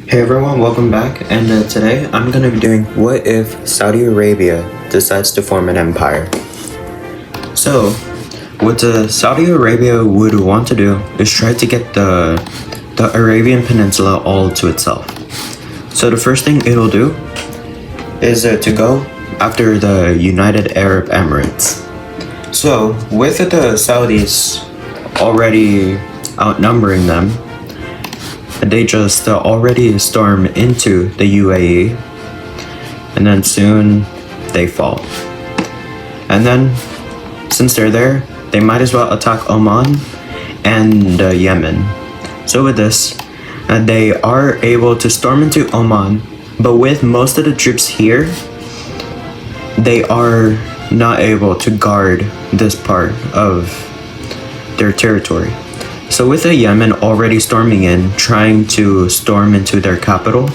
Hey everyone, welcome back. And today I'm gonna be doing what if Saudi Arabia decides to form an empire. So, what Saudi Arabia would want to do is try to get the Arabian Peninsula all to itself. So the first thing it'll do is to go after the United Arab Emirates. So, with the Saudis already outnumbering them, they just already storm into the UAE, and then soon they fall. And then, since they're there, they might as well attack Oman and Yemen. So with this, they are able to storm into Oman, but with most of the troops here, they are not able to guard this part of their territory. So with the Yemen already storming in, trying to storm into their capital,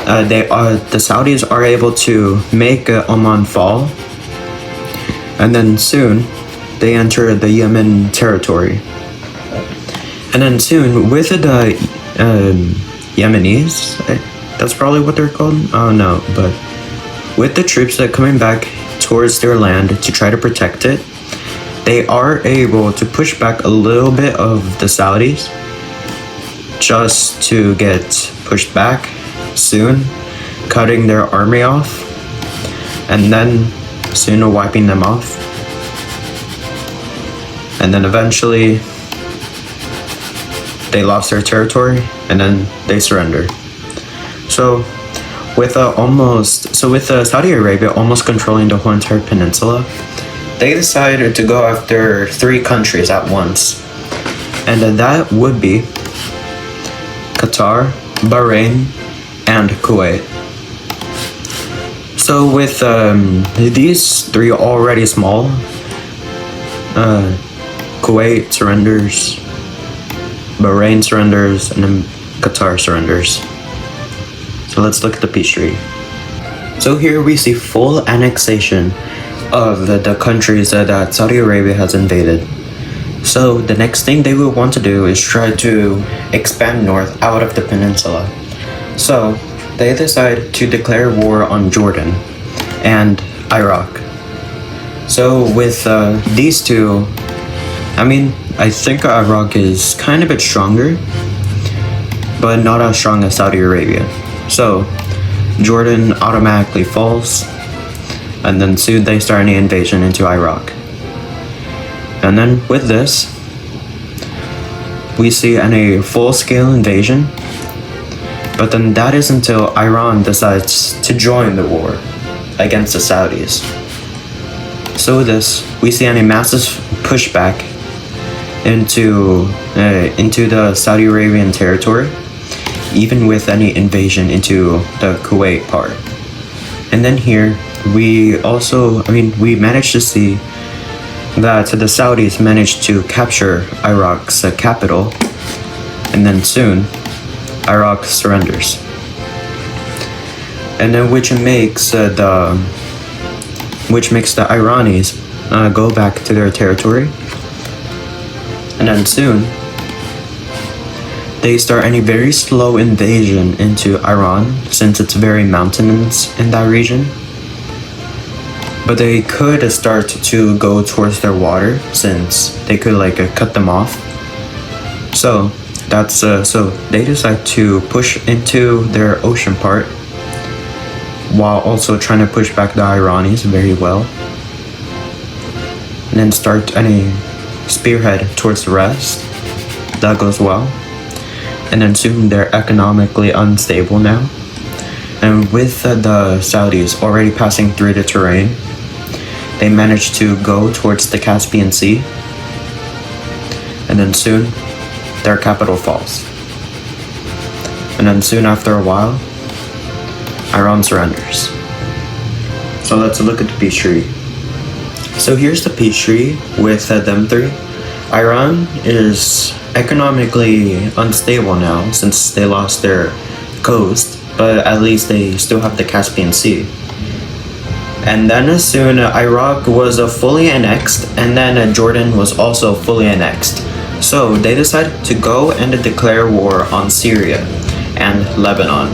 the Saudis are able to make Oman fall, and then soon they enter the Yemen territory. And then soon with the Yemenis, that's probably what they're called. Oh no, but with the troops that coming back towards their land to try to protect it, they are able to push back a little bit of the Saudis just to get pushed back soon, cutting their army off, and then soon wiping them off. And then eventually they lost their territory and then they surrender. So with Saudi Arabia almost controlling the whole entire peninsula, they decided to go after 3 countries at once, and that would be Qatar, Bahrain, and Kuwait. So with these 3 already small, Kuwait surrenders, Bahrain surrenders, and then Qatar surrenders. So let's look at the peace treaty. So here we see full annexation of the countries that Saudi Arabia has invaded. So the next thing they will want to do is try to expand north out of the peninsula. So they decide to declare war on Jordan and Iraq. So with these two, I think Iraq is kind of a bit stronger, but not as strong as Saudi Arabia. So Jordan automatically falls, and then soon they start any invasion into Iraq. And then with this, we see a full-scale invasion, but then that is until Iran decides to join the war against the Saudis. So with this, we see a massive pushback into the Saudi Arabian territory, even with any invasion into the Kuwait part. And then here, we managed to see that the Saudis managed to capture Iraq's capital, and then soon Iraq surrenders, and then which makes the Iranis go back to their territory, and then soon they start a very slow invasion into Iran since it's very mountainous in that region. But they could start to go towards their water since they could cut them off. So that's so they decide to push into their ocean part while also trying to push back the Iranis very well, and then start any spearhead towards the rest. That goes well, and then soon they're economically unstable now. And with the Saudis already passing through the terrain, they managed to go towards the Caspian Sea, and then soon their capital falls. And then soon after a while, Iran surrenders. So let's look at the peace treaty. So here's the peace treaty with them 3. Iran is economically unstable now since they lost their coast, but at least they still have the Caspian Sea. And then soon Iraq was fully annexed, and then Jordan was also fully annexed. So they decided to go and declare war on Syria. and Lebanon.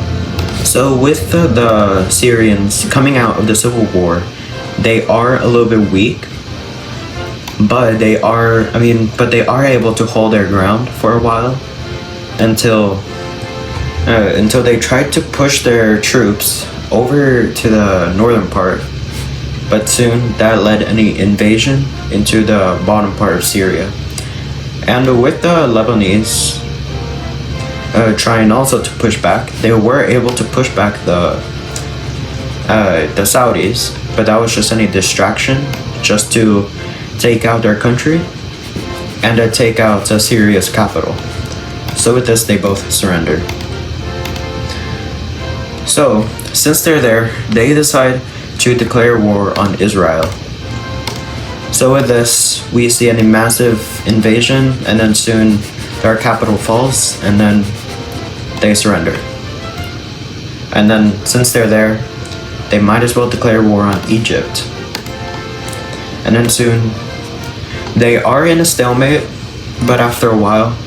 So with the Syrians coming out of the civil war, they are a little bit weak, but they are able to hold their ground for a while until they tried to push their troops over to the northern part, but soon that led an invasion into the bottom part of Syria. And with the Lebanese trying also to push back, they were able to push back the Saudis, but that was just any distraction just to take out their country and take out Syria's capital. So with this, they both surrendered. So since they're there, they decide to declare war on Israel. So with this, we see a massive invasion, and then soon their capital falls, and then they surrender. And then since they're there, they might as well declare war on Egypt. And then soon, they are in a stalemate, but after a while,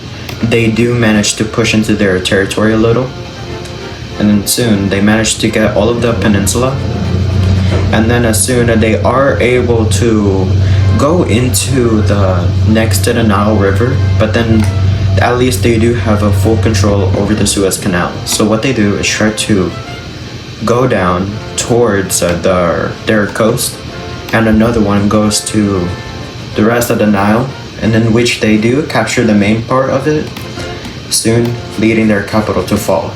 they do manage to push into their territory a little. And then soon, they manage to get all of the peninsula. And then as soon as they are able to go into the next to the Nile River, but then at least they do have a full control over the Suez Canal. So what they do is try to go down towards their coast, and another one goes to the rest of the Nile, and in which they do capture the main part of it, soon leading their capital to fall.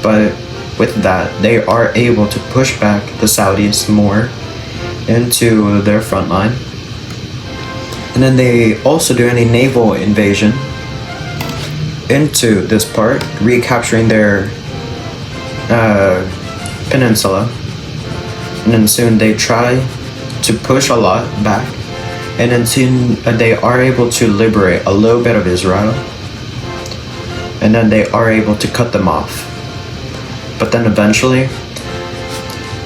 But with that, they are able to push back the Saudis more into their front line. And then they also do any naval invasion into this part, recapturing their peninsula. And then soon they try to push a lot back, and then soon they are able to liberate a little bit of Israel, and then they are able to cut them off. But then eventually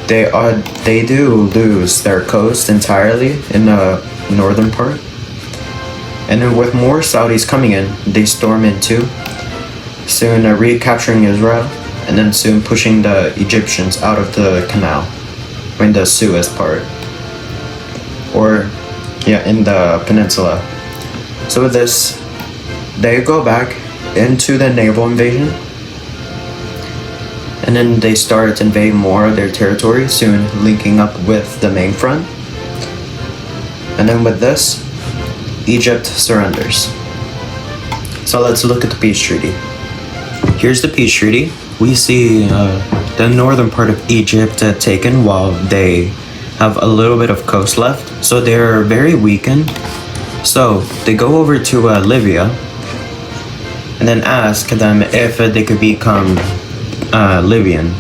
they do lose their coast entirely in the northern part. And then with more Saudis coming in, they storm in too, soon recapturing Israel, and then soon pushing the Egyptians out of the canal, in the Suez part, or in the peninsula. So with this, they go back into the naval invasion, and then they start invading more of their territory, soon linking up with the main front. And then with this, Egypt surrenders. So let's look at the peace treaty. Here's the peace treaty. We see the northern part of Egypt taken, while they have a little bit of coast left. So they're very weakened. So they go over to Libya and then ask them if they could become Libyan.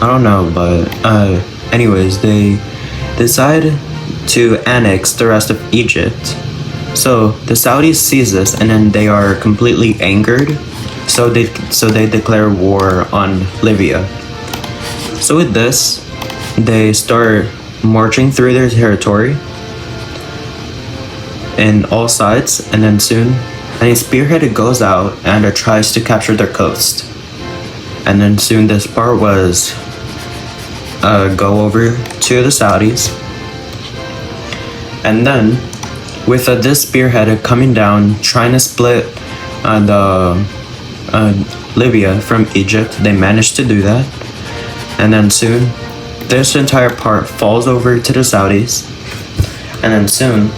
I don't know, but anyways, they decide to annex the rest of Egypt. So the Saudis sees this, and then they are completely angered. So they declare war on Libya. So with this, they start marching through their territory in all sides, and then soon a spearhead goes out and tries to capture their coast. And then soon this part was go over to the Saudis. And then with this spearhead coming down, trying to split Libya from Egypt, they managed to do that. And then soon this entire part falls over to the Saudis. And then soon,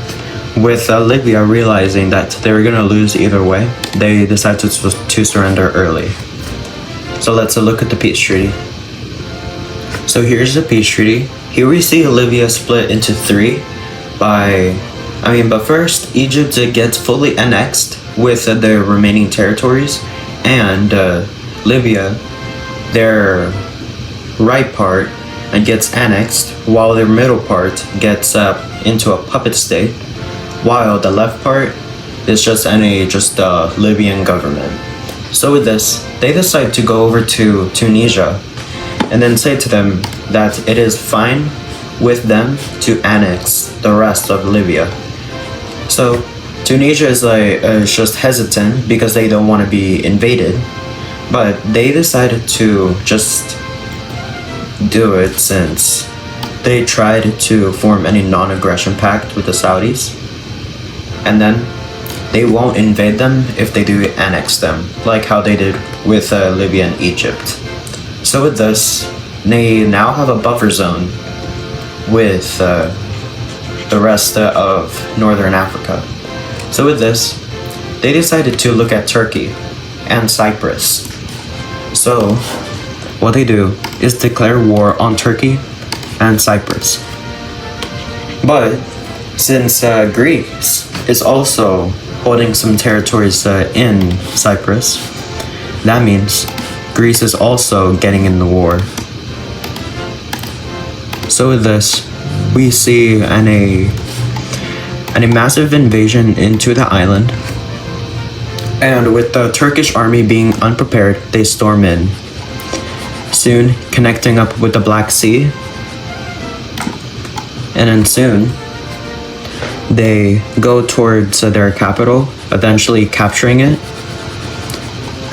with Libya realizing that they were gonna lose either way, they decide to surrender early. So let's look at the peace treaty. So here's the peace treaty. Here we see Libya split into three but first Egypt gets fully annexed with the remaining territories, and Libya, their right part, gets annexed, while their middle part gets into a puppet state, while the left part is just the Libyan government. So with this, they decide to go over to Tunisia and then say to them that it is fine with them to annex the rest of Libya. So Tunisia is just hesitant because they don't want to be invaded, But they decided to just do it since they tried to form any non-aggression pact with the Saudis. And then they won't invade them if they do annex them, like how they did with Libya and Egypt. So with this, they now have a buffer zone with the rest of Northern Africa. So with this, they decided to look at Turkey and Cyprus. So what they do is declare war on Turkey and Cyprus. But since Greece is also holding some territories in Cyprus, that means Greece is also getting in the war. So with this, we see a massive invasion into the island, and with the Turkish army being unprepared, they storm in, soon connecting up with the Black Sea, and then soon they go towards their capital, eventually capturing it,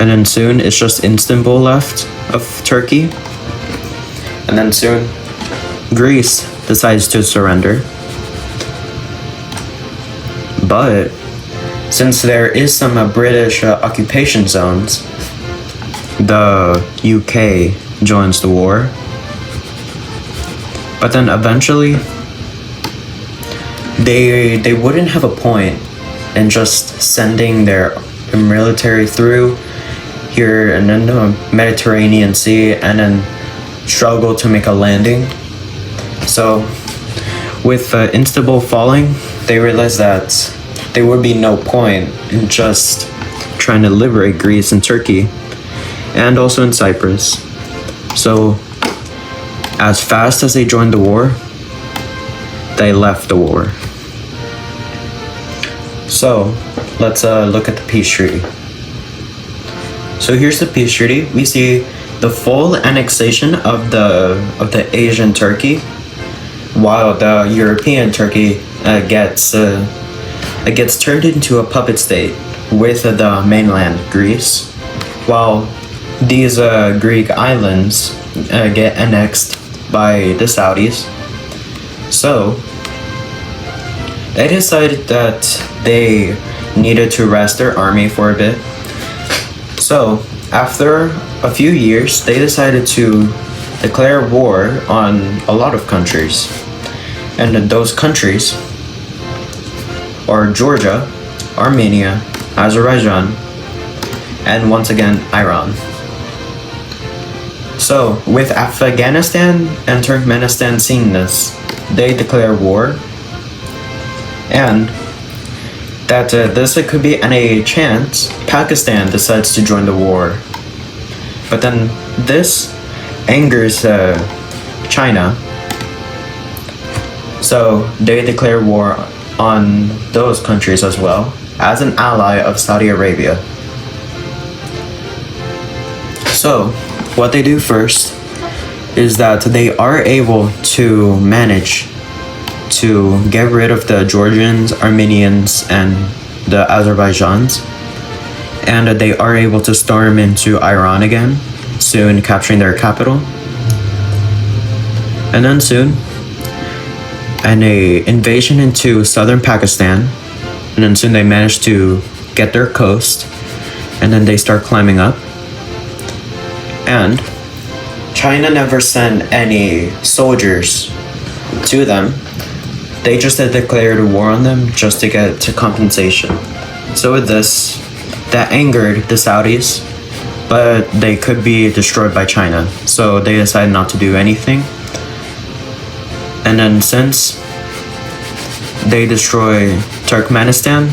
and then soon it's just Istanbul left of Turkey, and then soon Greece decides to surrender. But since there is some British occupation zones, the UK joins the war. But then eventually, they wouldn't have a point in just sending their military through here and then the Mediterranean Sea and then struggle to make a landing. So with Istanbul falling, they realized that there would be no point in just trying to liberate Greece and Turkey, and also in Cyprus. So as fast as they joined the war, they left the war. So let's look at the peace treaty. So here's the peace treaty. We see the full annexation of the Asian Turkey, while the European Turkey gets turned into a puppet state with the mainland Greece, while these Greek islands get annexed by the Saudis. So they decided that they needed to rest their army for a bit. So after a few years, they decided to declare war on a lot of countries. And those countries are Georgia, Armenia, Azerbaijan, and once again, Iran. So with Afghanistan and Turkmenistan seeing this, they declare war, and that this could be any chance Pakistan decides to join the war. But then this angers China, so they declare war on those countries as well as an ally of Saudi Arabia. So what they do first is that they are able to manage to get rid of the Georgians, Armenians, and the Azerbaijans, and they are able to storm into Iran again, soon capturing their capital. And then soon an invasion into southern Pakistan, and then soon they manage to get their coast, and then they start climbing up. And China never sent any soldiers to them. They just had declared a war on them just to get to compensation. So with this, that angered the Saudis, but they could be destroyed by China. So they decided not to do anything. And then since they destroy Turkmenistan,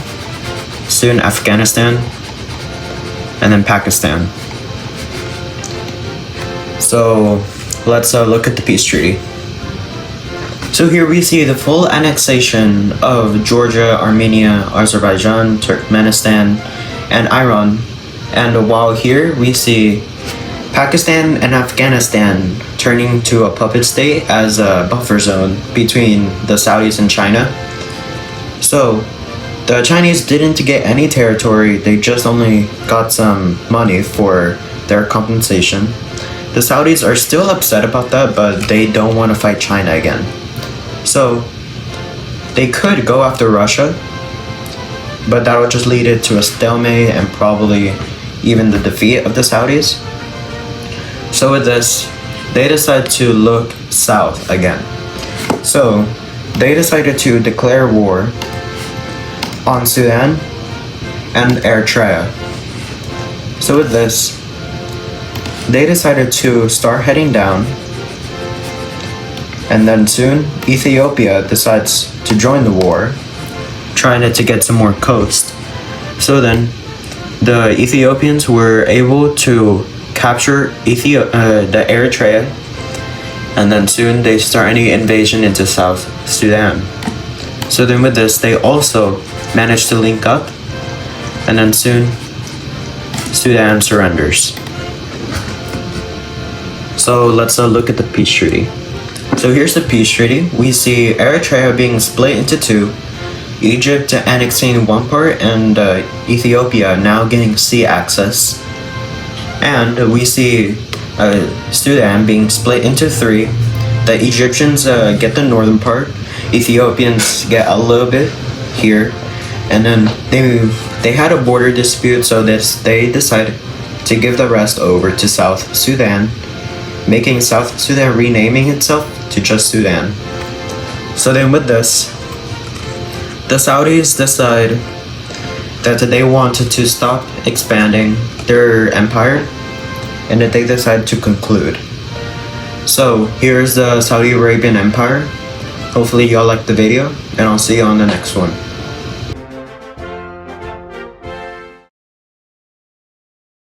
soon Afghanistan, and then Pakistan. So let's look at the peace treaty. So here we see the full annexation of Georgia, Armenia, Azerbaijan, Turkmenistan, and Iran. And while here we see Pakistan and Afghanistan turning to a puppet state as a buffer zone between the Saudis and China. So the Chinese didn't get any territory, they just only got some money for their compensation. The Saudis are still upset about that, but they don't want to fight China again. So they could go after Russia, but that would just lead it to a stalemate and probably even the defeat of the Saudis. So with this, they decided to look south again. So they decided to declare war on Sudan and Eritrea. So with this, they decided to start heading down, and then soon Ethiopia decides to join the war, trying to get some more coast. So then the Ethiopians were able to capture the Eritrea, and then soon they start any invasion into South Sudan. So then with this, they also managed to link up, and then soon Sudan surrenders. So let's look at the peace treaty. So here's the peace treaty. We see Eritrea being split into two, Egypt annexing one part, and Ethiopia now getting sea access. And we see Sudan being split into three. The Egyptians get the northern part, Ethiopians get a little bit here, and then they had a border dispute, so they decided to give the rest over to South Sudan, making South Sudan renaming itself to just Sudan. So then with this, the Saudis decide that they wanted to stop expanding their empire and that they decide to conclude. So here's the Saudi Arabian Empire. Hopefully y'all liked the video, and I'll see you on the next one.